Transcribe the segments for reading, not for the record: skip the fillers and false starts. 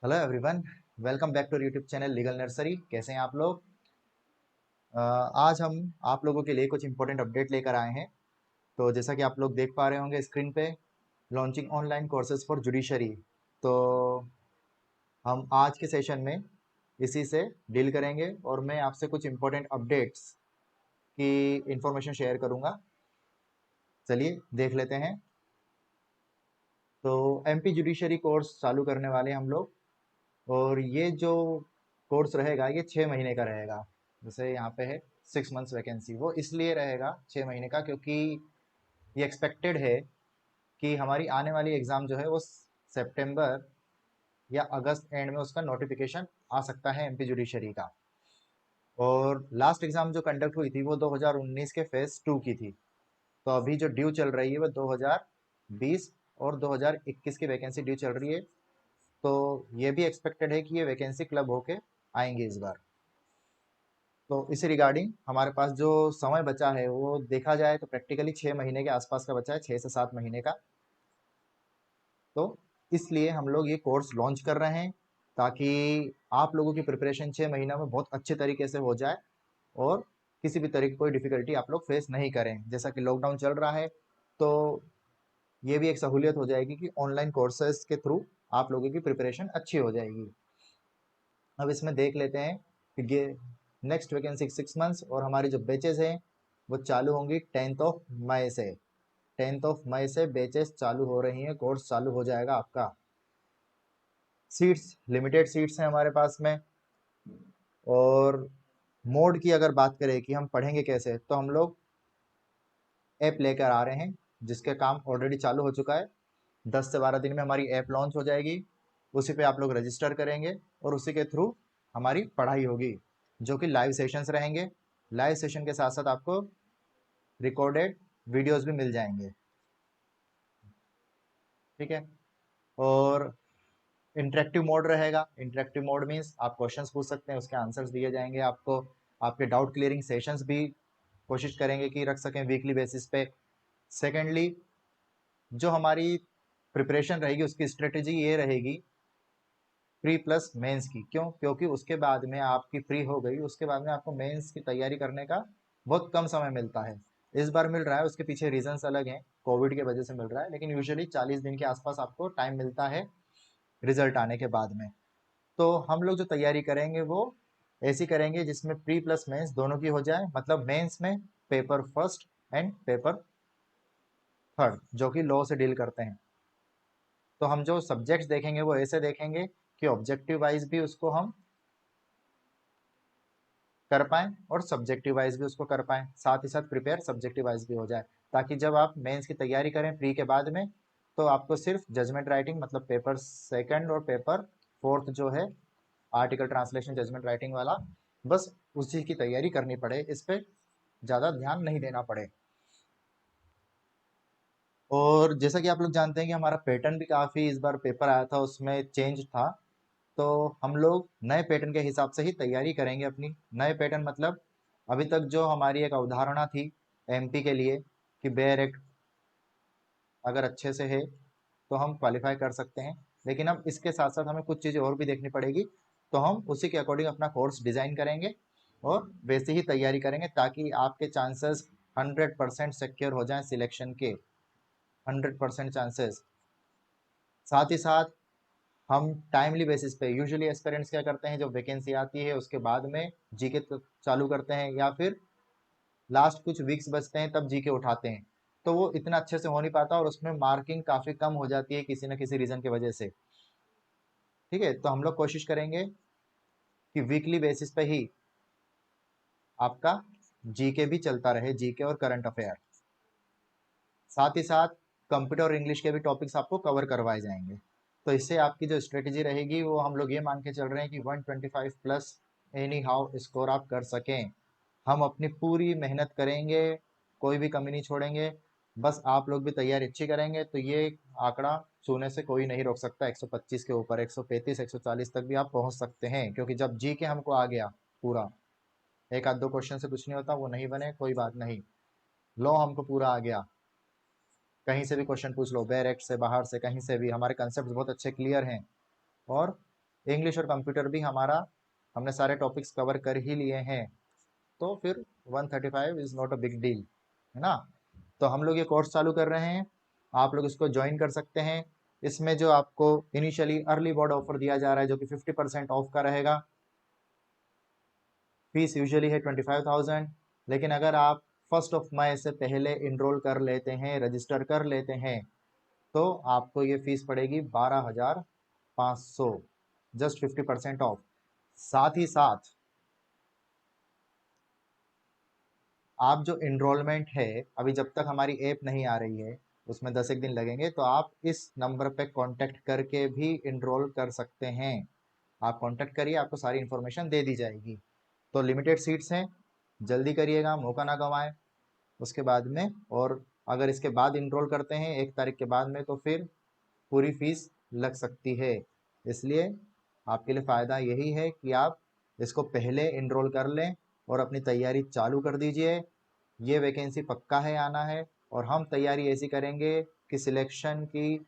Hello everyone. Welcome back to YouTube channel legal nursery. कैसे हैं आप लोग? आज हम आप लोगों के लिए कुछ इंपॉर्टेंट अपडेट लेकर आए हैं। तो जैसा कि आप लोग देख पा रहे होंगे स्क्रीन पे, launching online courses for judiciary. तो हम आज के सेशन में इसी से डील करेंगे और मैं आपसे कुछ इंपॉर्टेंट अपडेट्स की इंफॉर्मेशन शेयर करूंगा। चलिए देख लेते हैं। तो एमपी जुडिशरी कोर्स चालू करने वाले हम लोग, और ये जो कोर्स रहेगा ये 6 महीने का रहेगा। जैसे यहाँ पे है 6 मंथ्स वैकेंसी, वो इसलिए रहेगा 6 महीने का क्योंकि ये एक्सपेक्टेड है कि हमारी आने वाली एग्ज़ाम जो है वो सितंबर या अगस्त एंड में उसका नोटिफिकेशन आ सकता है एमपी जुडिशरी का। और लास्ट एग्ज़ाम जो कंडक्ट हुई थी वो 2019 के फेज़ 2 की थी। तो अभी जो ड्यू चल रही है वो 2020 और 2021 की वैकेंसी ड्यू चल रही है। तो ये भी एक्सपेक्टेड है कि ये वैकेंसी क्लब होके आएंगे इस बार। तो इसी रिगार्डिंग हमारे पास जो समय बचा है वो देखा जाए तो प्रैक्टिकली 6 महीने के आसपास का बचा है, 6 से 7 महीने का। तो इसलिए हम लोग ये कोर्स लॉन्च कर रहे हैं ताकि आप लोगों की प्रिपरेशन 6 महीना में बहुत अच्छे तरीके से हो जाए और किसी भी तरह की कोई डिफिकल्टी आप लोग फेस नहीं करें। जैसा कि लॉकडाउन चल रहा है तो ये भी एक सहूलियत हो जाएगी कि ऑनलाइन कोर्सेज के थ्रू आप लोगों की प्रिपरेशन अच्छी हो जाएगी। अब इसमें देख लेते हैं कि नेक्स्ट वैकेंसी 6 मंथ्स और हमारी जो बैचेज हैं वो चालू होंगी 10 मई से। 10 मई से बैचेस चालू हो रही हैं, कोर्स चालू हो जाएगा आपका। सीट्स लिमिटेड सीट्स हैं हमारे पास में। और मोड की अगर बात करें कि हम पढ़ेंगे कैसे, तो हम लोग ऐप लेकर आ रहे हैं जिसके काम ऑलरेडी चालू हो चुका है। 10 से 12 दिन में हमारी ऐप लॉन्च हो जाएगी। उसी पे आप लोग रजिस्टर करेंगे और उसी के थ्रू हमारी पढ़ाई होगी, जो कि लाइव सेशंस रहेंगे। लाइव सेशन के साथ साथ आपको रिकॉर्डेड वीडियोस भी मिल जाएंगे। ठीक है। और इंटरेक्टिव मोड रहेगा। इंटरेक्टिव मोड मीन्स आप क्वेश्चंस पूछ सकते हैं, उसके आंसर्स दिए जाएंगे आपको। आपके डाउट क्लियरिंग सेशंस भी कोशिश करेंगे कि रख सकें वीकली बेसिस पे। सेकेंडली, जो हमारी प्रिपरेशन रहेगी उसकी स्ट्रेटेजी ये रहेगी प्री प्लस मेंस की। क्यों? क्योंकि उसके बाद में आपकी फ्री हो गई, उसके बाद में आपको मेंस की तैयारी करने का बहुत कम समय मिलता है। इस बार मिल रहा है, उसके पीछे रीजंस अलग हैं, कोविड की वजह से मिल रहा है, लेकिन यूजुअली 40 दिन के आसपास आपको टाइम मिलता है रिजल्ट आने के बाद में। तो हम लोग जो तैयारी करेंगे वो ऐसी करेंगे जिसमें प्री प्लस मेंस दोनों की हो जाए। मतलब मेंस में paper first and paper third जो कि लॉ से डील करते हैं। तो हम जो सब्जेक्ट्स देखेंगे वो ऐसे देखेंगे कि ऑब्जेक्टिव वाइज भी उसको हम कर पाएं और सब्जेक्टिव वाइज भी उसको कर पाएं, साथ ही साथ प्रिपेयर सब्जेक्टिव वाइज भी हो जाए, ताकि जब आप मेंस की तैयारी करें प्री के बाद में तो आपको सिर्फ जजमेंट राइटिंग मतलब पेपर सेकंड और पेपर फोर्थ जो है आर्टिकल ट्रांसलेशन जजमेंट राइटिंग वाला, बस उसी की तैयारी करनी पड़े, इस पे ज़्यादा ध्यान नहीं देना पड़े। और जैसा कि आप लोग जानते हैं कि हमारा पैटर्न भी काफ़ी इस बार पेपर आया था उसमें चेंज था। तो हम लोग नए पैटर्न के हिसाब से ही तैयारी करेंगे अपनी। नए पैटर्न मतलब अभी तक जो हमारी एक अवधारणा थी एमपी के लिए कि बेयर एक्ट अगर अच्छे से है तो हम क्वालिफाई कर सकते हैं, लेकिन अब इसके साथ साथ हमें कुछ चीज़ें और भी देखनी पड़ेगी। तो हम उसी के अकॉर्डिंग अपना कोर्स डिज़ाइन करेंगे और वैसे ही तैयारी करेंगे ताकि आपके चांसेस 100% सिक्योर हो जाएं सिलेक्शन के। 100% चांसेस। साथ ही साथ हम टाइमली बेसिस पे यूजुअली एस्पिरेंट्स क्या करते हैं, जब वैकेंसी आती है उसके बाद में जीके चालू करते हैं या फिर लास्ट कुछ वीक्स बचते हैं तब जीके उठाते हैं। तो वो इतना अच्छे से हो नहीं पाता और उसमें मार्किंग काफ़ी कम हो जाती है किसी न किसी रीज़न की वजह से। ठीक है। तो हम लोग कोशिश करेंगे कि वीकली बेसिस पे ही आपका जीके भी चलता रहे, जीके और करंट अफेयर। साथ ही साथ कंप्यूटर और इंग्लिश के भी टॉपिक्स आपको कवर करवाए जाएंगे। तो इससे आपकी जो स्ट्रेटेजी रहेगी वो हम लोग ये मान के चल रहे हैं कि 125 प्लस एनी हाउ स्कोर आप कर सकें। हम अपनी पूरी मेहनत करेंगे, कोई भी कमी नहीं छोड़ेंगे। बस आप लोग भी तैयारी अच्छी करेंगे तो ये आंकड़ा छूने से कोई नहीं रोक सकता। 125 के ऊपर 135 140 तक भी आप पहुंच सकते हैं, क्योंकि जब जी के हमको आ गया पूरा, एक आध दो क्वेश्चन से कुछ नहीं होता, वो नहीं बने कोई बात नहीं। लॉ हमको पूरा आ गया, कहीं से भी क्वेश्चन पूछ लो, बैर एक्ट से बाहर से कहीं से भी, हमारे कंसेप्ट बहुत अच्छे क्लियर हैं। और इंग्लिश और कंप्यूटर भी हमारा हमने सारे टॉपिक्स कवर कर ही लिए हैं, तो फिर 135 is not a big deal, है ना। तो हम लोग ये कोर्स चालू कर रहे हैं, आप लोग इसको ज्वाइन कर सकते हैं। इसमें जो आपको इनिशियली अर्ली बर्ड ऑफर दिया जा रहा है जो कि 50% ऑफ का रहेगा, फीस यूजुअली है 25,000, लेकिन अगर आप 1 मई से पहले इनरोल कर लेते हैं, रजिस्टर कर लेते हैं, तो आपको ये फीस पड़ेगी 12,500, जस्ट 50% ऑफ। साथ ही साथ आप जो इनरोलमेंट है, अभी जब तक हमारी ऐप नहीं आ रही है उसमें 10 एक दिन लगेंगे, तो आप इस नंबर पे कांटेक्ट करके भी इनरोल कर सकते हैं। आप कांटेक्ट करिए, आपको सारी इन्फॉर्मेशन दे दी जाएगी। तो लिमिटेड सीट्स हैं, जल्दी करिएगा, मौका ना गंवाएं उसके बाद में। और अगर इसके बाद इनरोल करते हैं 1 तारीख के बाद में, तो फिर पूरी फीस लग सकती है। इसलिए आपके लिए फ़ायदा यही है कि आप इसको पहले इनरोल कर लें और अपनी तैयारी चालू कर दीजिए। ये वैकेंसी पक्का है, आना है, और हम तैयारी ऐसी करेंगे कि सिलेक्शन की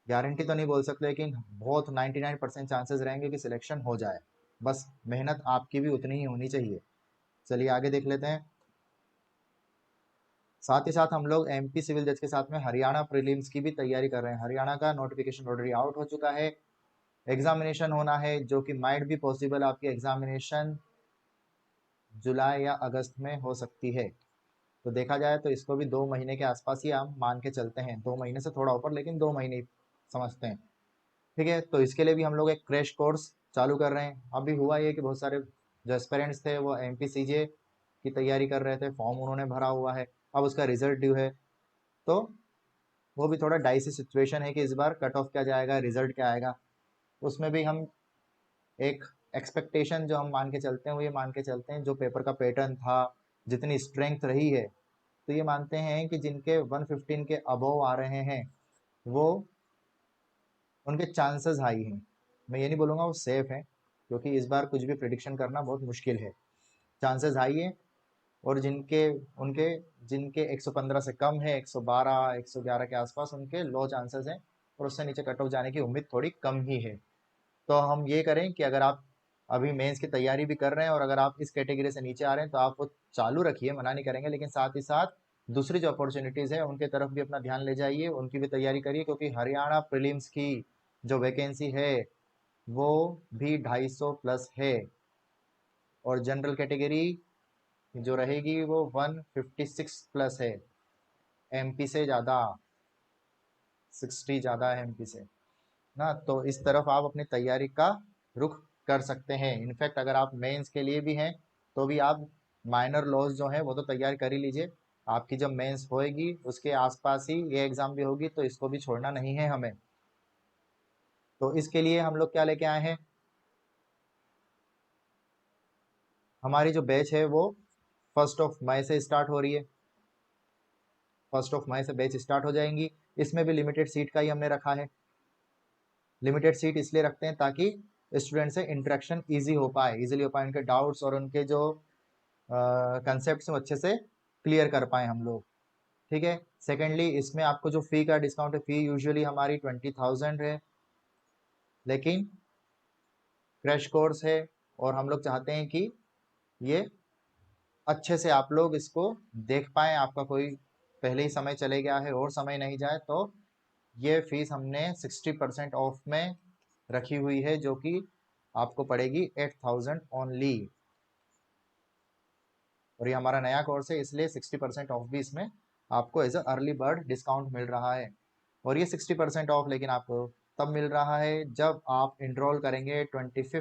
गारंटी तो नहीं बोल सकते, लेकिन बहुत 99% चांसेस रहेंगे कि सिलेक्शन हो जाए। बस मेहनत आपकी भी उतनी ही होनी चाहिए। चलिए आगे देख लेते हैं। साथ ही साथ हम लोग एमपी सिविल जज के साथ में हरियाणा प्रीलिम्स की भी तैयारी कर रहे हैं। हरियाणा का नोटिफिकेशन ऑलरेडी आउट हो चुका है, एग्जामिनेशन होना है, जो कि माइट भी पॉसिबल आपकी एग्जामिनेशन जुलाई या अगस्त में हो सकती है। तो देखा जाए तो इसको भी 2 महीने के आसपास ही हम मान के चलते हैं, 2 महीने से थोड़ा ऊपर, लेकिन 2 महीने समझते हैं। ठीक है, तो इसके लिए भी हम लोग एक क्रैश कोर्स चालू कर रहे हैं। अभी हुआ ये कि बहुत सारे जो एस्पिरेंट्स थे वो एमपीसीजे की तैयारी कर रहे थे, फॉर्म उन्होंने भरा हुआ है, अब उसका रिजल्ट ड्यू है। तो वो भी थोड़ा डाइसी सिचुएशन है कि इस बार कट ऑफ क्या जाएगा, रिजल्ट क्या आएगा। उसमें भी हम एक एक्सपेक्टेशन जो हम मान के चलते हैं वो ये मान के चलते हैं, जो पेपर का पैटर्न था, जितनी स्ट्रेंथ रही है, तो ये मानते हैं कि जिनके 115 के अबव आ रहे हैं वो उनके चांसेस हाई हैं। मैं ये नहीं बोलूँगा वो सेफ हैं, क्योंकि इस बार कुछ भी प्रिडिक्शन करना बहुत मुश्किल है। चांसेस हाई है, और जिनके उनके जिनके 115 से कम है, 112 111 के आसपास, उनके लो चांसेस हैं, और उससे नीचे कट ऑफ जाने की उम्मीद थोड़ी कम ही है। तो हम ये करें कि अगर आप अभी मेंस की तैयारी भी कर रहे हैं और अगर आप इस कैटेगरी से नीचे आ रहे हैं तो आप वो चालू रखिए, मना नहीं करेंगे, लेकिन साथ ही साथ दूसरी जो अपॉर्चुनिटीज़ है उनके तरफ भी अपना ध्यान ले जाइए, उनकी भी तैयारी करिए, क्योंकि हरियाणा प्रीलिम्स की जो वैकेंसी है वो भी 250 प्लस है, और जनरल कैटेगरी जो रहेगी वो 156 प्लस है, एमपी से ज़्यादा, 60 ज़्यादा है एमपी से ना। तो इस तरफ आप अपनी तैयारी का रुख कर सकते हैं। इनफैक्ट अगर आप मेंस के लिए भी हैं तो भी आप माइनर लॉज जो है वो तो तैयार कर ही लीजिए। आपकी जब मेंस होएगी उसके आसपास ही ये एग्ज़ाम भी होगी, तो इसको भी छोड़ना नहीं है हमें। तो इसके लिए हम लोग क्या लेके आए हैं, हमारी जो बैच है वो 1 मई से स्टार्ट हो रही है। 1 मई से बैच स्टार्ट हो जाएंगी। इसमें भी लिमिटेड सीट का ही हमने रखा है। लिमिटेड सीट इसलिए रखते हैं ताकि स्टूडेंट से इंटरेक्शन ईजी हो पाए, ईजिली हो पाए, उनके डाउट्स और उनके जो कंसेप्ट अच्छे से क्लियर कर पाए हम लोग। ठीक है। सेकेंडली, इसमें आपको जो फ़ी का डिस्काउंट है, फ़ी यूजुअली हमारी 20,000 है, लेकिन क्रैश कोर्स है और हम लोग चाहते हैं कि ये अच्छे से आप लोग इसको देख पाएँ। आपका कोई पहले ही समय चले गया है और समय नहीं जाए, तो ये फीस हमने 60% ऑफ में रखी हुई है, जो कि आपको पड़ेगी 8,000 ओनली। और ये हमारा नया कोर्स है, इसलिए 60% ऑफ भी इसमें आपको as a early bird discount मिल रहा है। और ये 60% ऑफ लेकिन आपको तब मिल रहा है जब आप इनरोल करेंगे 25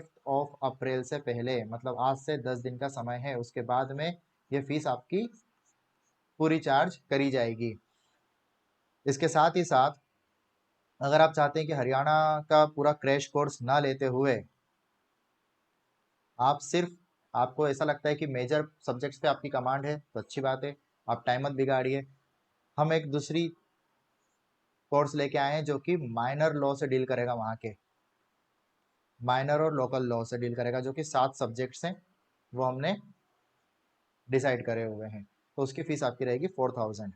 अप्रैल से पहले, मतलब आज से 10 दिन का समय है, उसके बाद में ये फीस आपकी पूरी चार्ज करी जाएगी। इसके साथ ही साथ अगर आप चाहते हैं कि हरियाणा का पूरा क्रैश कोर्स ना लेते हुए आप सिर्फ, आपको ऐसा लगता है कि मेजर सब्जेक्ट्स पे आपकी कमांड है, तो अच्छी बात है, आप टाइम मत बिगाड़िए। हम एक दूसरी कोर्स लेके आए हैं जो कि माइनर लॉ से डील करेगा, वहाँ के माइनर और लोकल लॉ से डील करेगा, जो कि 7 सब्जेक्ट्स हैं, वो हमने डिसाइड करे हुए हैं। तो उसकी फ़ीस आपकी रहेगी 4,000,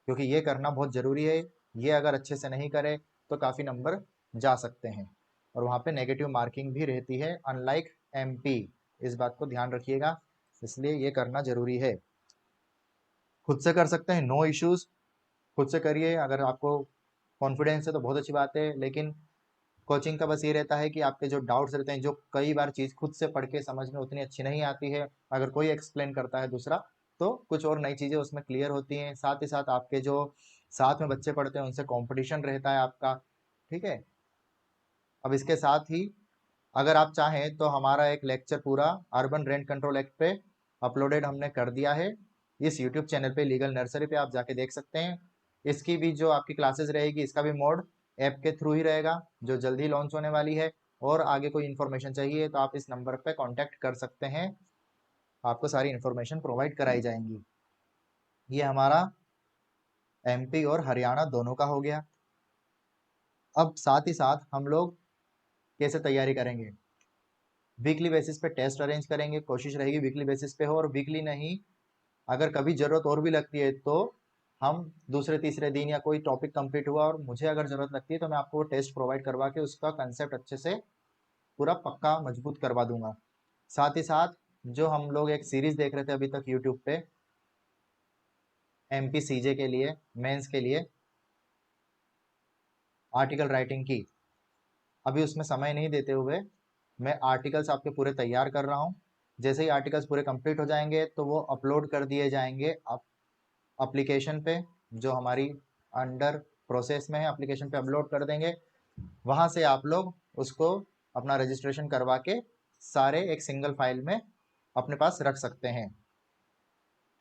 क्योंकि ये करना बहुत ज़रूरी है। ये अगर अच्छे से नहीं करे तो काफ़ी नंबर जा सकते हैं। और वहाँ पे नेगेटिव मार्किंग भी रहती है अनलाइक एमपी। इस बात को ध्यान रखिएगा, इसलिए ये करना जरूरी है। खुद से कर सकते हैं, नो इश्यूज, खुद से करिए। अगर आपको कॉन्फिडेंस है तो बहुत अच्छी बात है, लेकिन कोचिंग का बस ये रहता है कि आपके जो डाउट्स रहते हैं, जो कई बार चीज़ खुद से पढ़ के समझ में उतनी अच्छी नहीं आती है, अगर कोई एक्सप्लेन करता है दूसरा तो कुछ और नई चीज़ें उसमें क्लियर होती हैं। साथ ही साथ आपके जो साथ में बच्चे पढ़ते हैं उनसे कंपटीशन रहता है आपका, ठीक है। अब इसके साथ ही अगर आप चाहें तो हमारा एक लेक्चर पूरा अर्बन रेंट कंट्रोल एक्ट पे अपलोडेड हमने कर दिया है इस यूट्यूब चैनल पे, लीगल नर्सरी पे, आप जाके देख सकते हैं। इसकी भी जो आपकी क्लासेस रहेगी, इसका भी मोड ऐप के थ्रू ही रहेगा, जो जल्दी लॉन्च होने वाली है। और आगे कोई इन्फॉर्मेशन चाहिए तो आप इस नंबर पे कांटेक्ट कर सकते हैं, आपको सारी इन्फॉर्मेशन प्रोवाइड कराई जाएंगी। ये हमारा एमपी और हरियाणा दोनों का हो गया। अब साथ ही साथ हम लोग कैसे तैयारी करेंगे, वीकली बेसिस पे टेस्ट अरेंज करेंगे, कोशिश रहेगी वीकली बेसिस पे हो, और वीकली नहीं, अगर कभी जरूरत और भी लगती है तो हम दूसरे तीसरे दिन, या कोई टॉपिक कंप्लीट हुआ और मुझे अगर जरूरत लगती है तो मैं आपको वो टेस्ट प्रोवाइड करवा के उसका कंसेप्ट अच्छे से पूरा पक्का मजबूत करवा दूंगा। साथ ही साथ जो हम लोग एक सीरीज देख रहे थे अभी तक यूट्यूब पे एमपी सीजे के लिए, मेंस के लिए आर्टिकल राइटिंग की, अभी उसमें समय नहीं देते हुए मैं आर्टिकल्स आपके पूरे तैयार कर रहा हूँ। जैसे ही आर्टिकल्स पूरे कंप्लीट हो जाएंगे तो वो अपलोड कर दिए जाएंगे एप्लीकेशन पे, जो हमारी अंडर प्रोसेस में है, एप्लीकेशन पे अपलोड कर देंगे। वहां से आप लोग उसको अपना रजिस्ट्रेशन करवा के सारे एक सिंगल फाइल में अपने पास रख सकते हैं,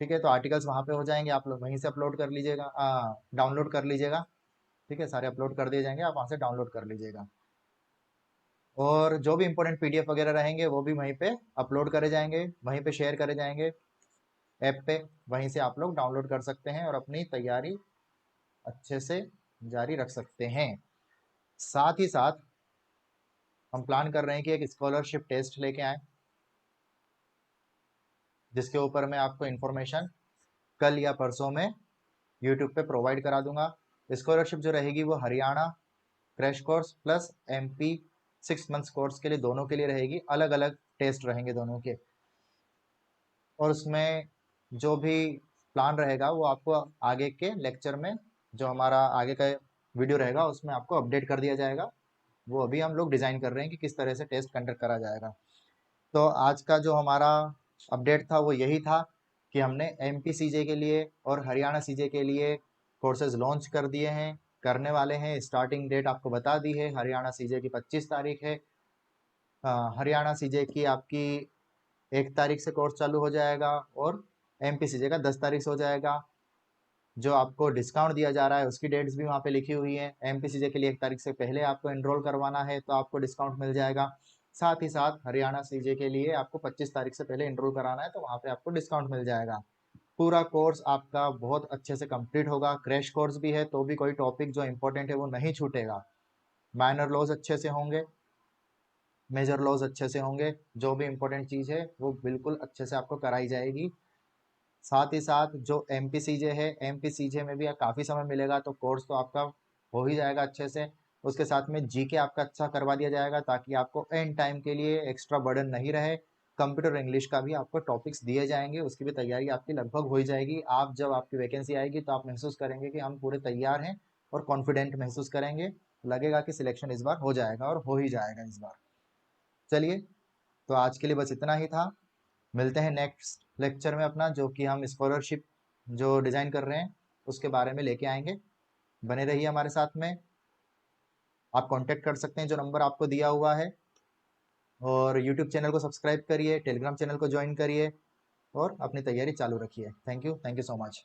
ठीक है। तो आर्टिकल्स वहां पे हो जाएंगे, आप लोग वहीं से अपलोड कर लीजिएगा, डाउनलोड कर लीजिएगा, ठीक है। सारे अपलोड कर दिए जाएंगे, आप वहां से डाउनलोड कर लीजिएगा। और जो भी इंपॉर्टेंट पीडीएफ वगैरह रहेंगे वो भी वहीं पे अपलोड करे जाएंगे, वहीं पे शेयर करे जाएंगे ऐप पे, वहीं से आप लोग डाउनलोड कर सकते हैं और अपनी तैयारी अच्छे से जारी रख सकते हैं। साथ ही साथ हम प्लान कर रहे हैं कि एक स्कॉलरशिप टेस्ट लेके आए, जिसके ऊपर मैं आपको इन्फॉर्मेशन कल या परसों में यूट्यूब पे प्रोवाइड करा दूंगा। स्कॉलरशिप जो रहेगी वो Haryana crash course plus MP 6 months course के लिए, दोनों के लिए रहेगी, अलग अलग टेस्ट रहेंगे दोनों के। और उसमें जो भी प्लान रहेगा वो आपको आगे के लेक्चर में, जो हमारा आगे का वीडियो रहेगा उसमें आपको अपडेट कर दिया जाएगा। वो अभी हम लोग डिज़ाइन कर रहे हैं कि किस तरह से टेस्ट कंडक्ट करा जाएगा। तो आज का जो हमारा अपडेट था वो यही था कि हमने एमपी सीजे के लिए और हरियाणा सीजे के लिए कोर्सेज लॉन्च कर दिए हैं, करने वाले हैं। स्टार्टिंग डेट आपको बता दी है, हरियाणा सीजे की 25 तारीख है। हरियाणा सीजे की आपकी 1 तारीख से कोर्स चालू हो जाएगा, और एमपी सीजे का 10 तारीख से हो जाएगा। जो आपको डिस्काउंट दिया जा रहा है उसकी डेट्स भी वहाँ पे लिखी हुई है। एमपी सीजे के लिए 1 तारीख से पहले आपको एनरोल करवाना है तो आपको डिस्काउंट मिल जाएगा। साथ ही साथ हरियाणा सीजे के लिए आपको 25 तारीख से पहले एनरोल कराना है तो वहाँ पे आपको डिस्काउंट मिल जाएगा। पूरा कोर्स आपका बहुत अच्छे से कंप्लीट होगा, क्रैश कोर्स भी है तो भी कोई टॉपिक जो इंपॉर्टेंट है वो नहीं छूटेगा। माइनर लॉज अच्छे से होंगे, मेजर लॉज अच्छे से होंगे, जो भी इंपॉर्टेंट चीज़ है वो बिल्कुल अच्छे से आपको कराई जाएगी। साथ ही साथ जो एमपी सीजे है, एमपी सीजे में भी काफ़ी समय मिलेगा तो कोर्स तो आपका हो ही जाएगा अच्छे से। उसके साथ में जीके आपका अच्छा करवा दिया जाएगा ताकि आपको एंड टाइम के लिए एक्स्ट्रा बर्डन नहीं रहे। कंप्यूटर इंग्लिश का भी आपको टॉपिक्स दिए जाएंगे, उसकी भी तैयारी आपकी लगभग हो ही जाएगी। आप जब आपकी वैकेंसी आएगी तो आप महसूस करेंगे कि हम पूरे तैयार हैं और कॉन्फिडेंट महसूस करेंगे, लगेगा कि सिलेक्शन इस बार हो जाएगा और हो ही जाएगा इस बार। चलिए, तो आज के लिए बस इतना ही था। मिलते हैं नेक्स्ट लेक्चर में अपना, जो कि हम स्कॉलरशिप जो डिज़ाइन कर रहे हैं उसके बारे में लेके आएंगे। बने रहिए हमारे साथ में। आप कांटेक्ट कर सकते हैं जो नंबर आपको दिया हुआ है, और यूट्यूब चैनल को सब्सक्राइब करिए, टेलीग्राम चैनल को ज्वाइन करिए और अपनी तैयारी चालू रखिए। Thank you so much.